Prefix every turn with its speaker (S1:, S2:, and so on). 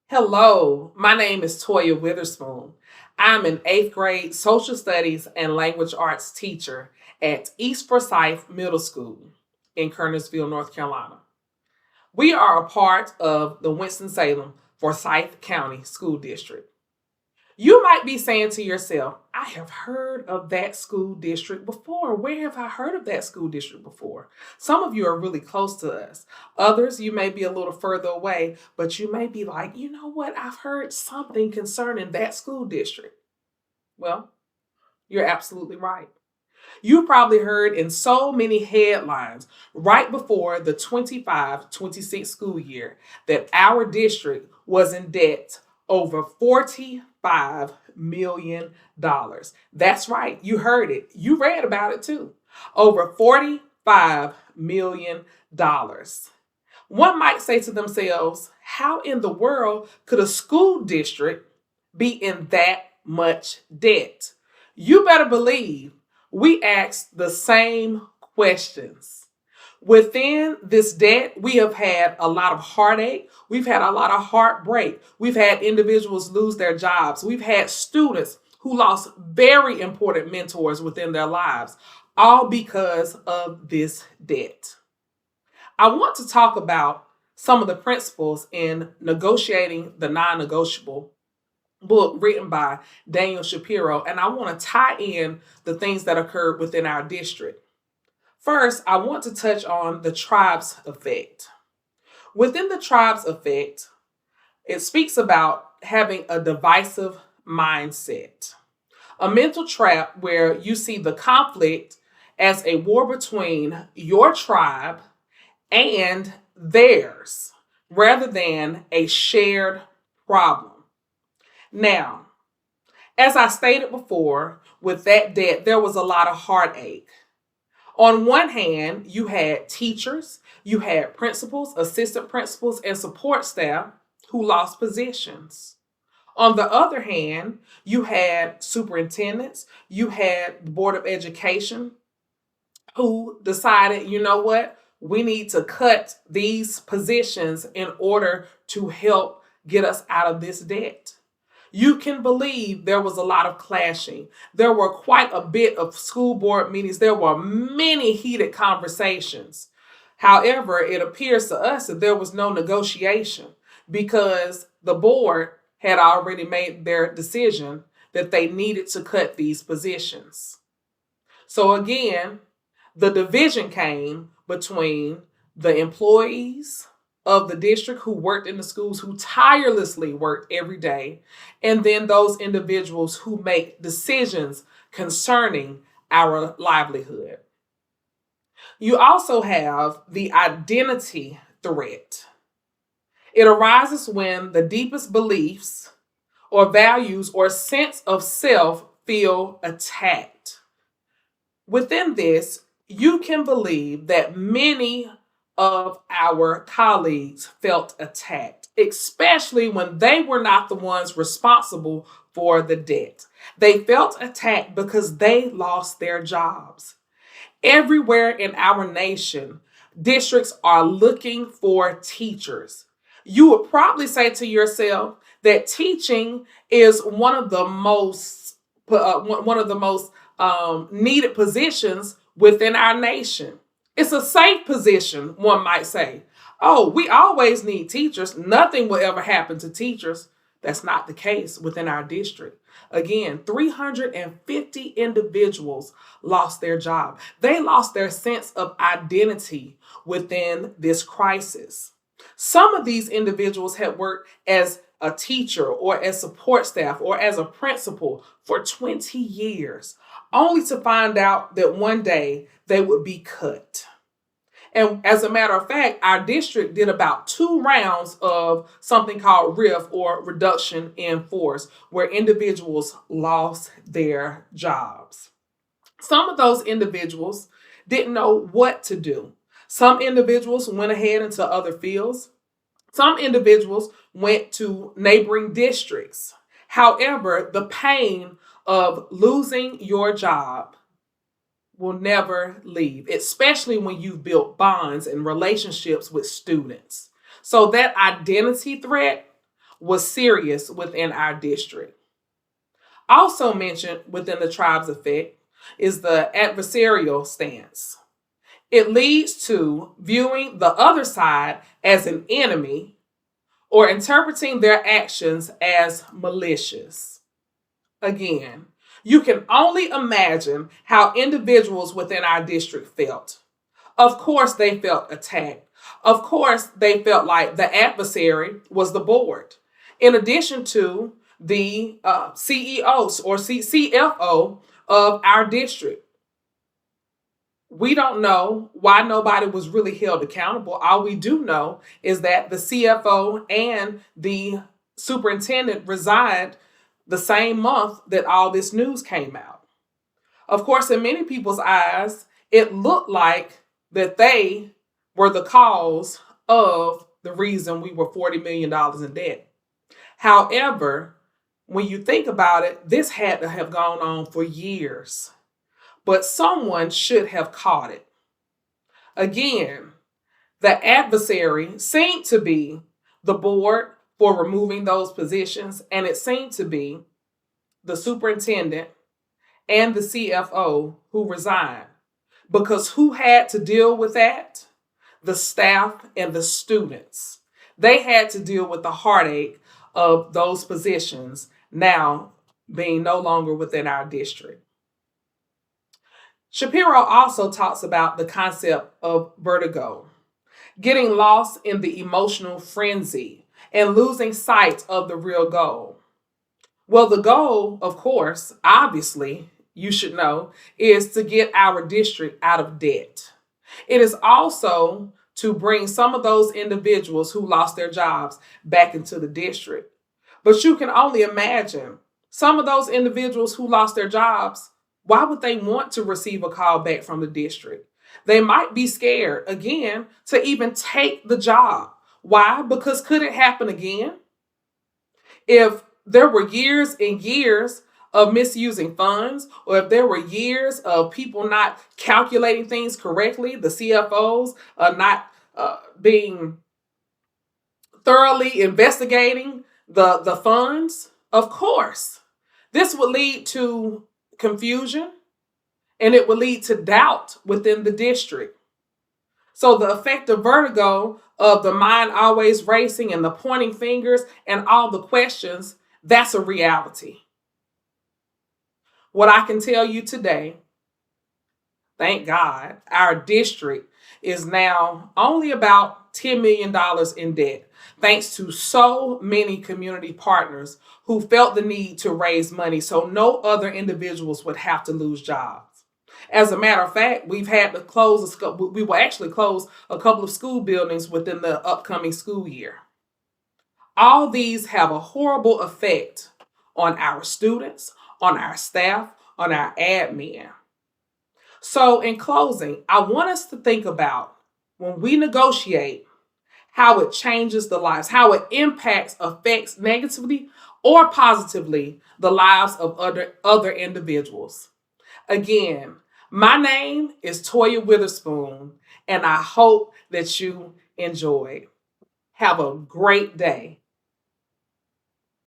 S1: Hello, my name is Toya Witherspoon. I'm an eighth grade social studies and language arts teacher at East Forsyth Middle School in Kernersville, North Carolina. We are a part of the Winston-Salem Forsyth County School District. You might be saying to yourself, I have heard of that school district before. Where have I heard of that school district before? Some of you are really close to us. Others, you may be a little further away, but you may be like, you know what? I've heard something concerning that school district. Well, you're absolutely right. You probably heard in so many headlines right before the 25-26 school year that our district was in debt over $45 million. That's right, you heard it. You read about it too. Over $45 million. One might say to themselves, how in the world could a school district be in that much debt? You better believe we asked the same questions. Within this debt, we have had a lot of heartache. We've had a lot of heartbreak. We've had individuals lose their jobs. We've had students who lost very important mentors within their lives, all because of this debt. I want to talk about some of the principles in negotiating the non-negotiable book written by Daniel Shapiro, and I want to tie in the things that occurred within our district. First, I want to touch on the tribe's effect. Within the tribe's effect, it speaks about having a divisive mindset, a mental trap where you see the conflict as a war between your tribe and theirs rather than a shared problem. Now, as I stated before, with that debt, there was a lot of heartache. On one hand, you had teachers, you had principals, assistant principals, and support staff who lost positions. On the other hand, you had superintendents, you had the Board of Education who decided, you know what, we need to cut these positions in order to help get us out of this debt. You can believe there was a lot of clashing. There were quite a bit of school board meetings. There were many heated conversations. However, it appears to us that there was no negotiation because the board had already made their decision that they needed to cut these positions. So again, the division came between the employees of the district who worked in the schools, who tirelessly worked every day, and then those individuals who make decisions concerning our livelihood. You also have the identity threat. It arises when the deepest beliefs or values or sense of self feel attacked. Within this, you can believe that many of our colleagues felt attacked, especially when they were not the ones responsible for the debt. They felt attacked because they lost their jobs. Everywhere in our nation, districts are looking for teachers. You would probably say to yourself that teaching is one of the most needed positions within our nation. It's a safe position, one might say. Oh, we always need teachers. Nothing will ever happen to teachers. That's not the case within our district. Again, 350 individuals lost their job. They lost their sense of identity within this crisis. Some of these individuals had worked as a teacher or as support staff or as a principal for 20 years, only to find out that one day they would be cut. And as a matter of fact, our district did about 2 rounds of something called RIF, or reduction in force, where individuals lost their jobs. Some of those individuals didn't know what to do. Some individuals went ahead into other fields. Some individuals went to neighboring districts. However, the pain of losing your job will never leave, especially when you've built bonds and relationships with students. So that identity threat was serious within our district. Also mentioned within the tribe's effect is the adversarial stance. It leads to viewing the other side as an enemy or interpreting their actions as malicious. Again, you can only imagine how individuals within our district felt. Of course, they felt attacked. Of course, they felt like the adversary was the board, in addition to the CEOs or CFO of our district. We don't know why nobody was really held accountable. All we do know is that the CFO and the superintendent resigned the same month that all this news came out. Of course, in many people's eyes, it looked like that they were the cause of the reason we were $40 million in debt. However, when you think about it, this had to have gone on for years. But someone should have caught it. Again, the adversary seemed to be the board for removing those positions, and it seemed to be the superintendent and the CFO who resigned. Because who had to deal with that? The staff and the students. They had to deal with the heartache of those positions now being no longer within our district. Shapiro also talks about the concept of vertigo, getting lost in the emotional frenzy and losing sight of the real goal. Well, the goal, of course, obviously, you should know, is to get our district out of debt. It is also to bring some of those individuals who lost their jobs back into the district. But you can only imagine some of those individuals who lost their jobs. Why would they want to receive a call back from the district? They might be scared, again, to even take the job. Why? Because could it happen again? If there were years and years of misusing funds, or if there were years of people not calculating things correctly, the CFOs not being thoroughly investigating the funds, of course, this would lead to confusion, and it will lead to doubt within the district. So the effect of vertigo, of the mind always racing and the pointing fingers and all the questions, that's a reality. What I can tell you today, thank God, our district is now only about $10 million in debt, thanks to so many community partners who felt the need to raise money so no other individuals would have to lose jobs. As a matter of fact, we will actually close a couple of school buildings within the upcoming school year. All these have a horrible effect on our students, on our staff, on our admin. So in closing, I want us to think about when we negotiate, how it changes the lives, how it affects negatively or positively the lives of other individuals. Again, my name is Toya Witherspoon, and I hope that you enjoyed. Have a great day.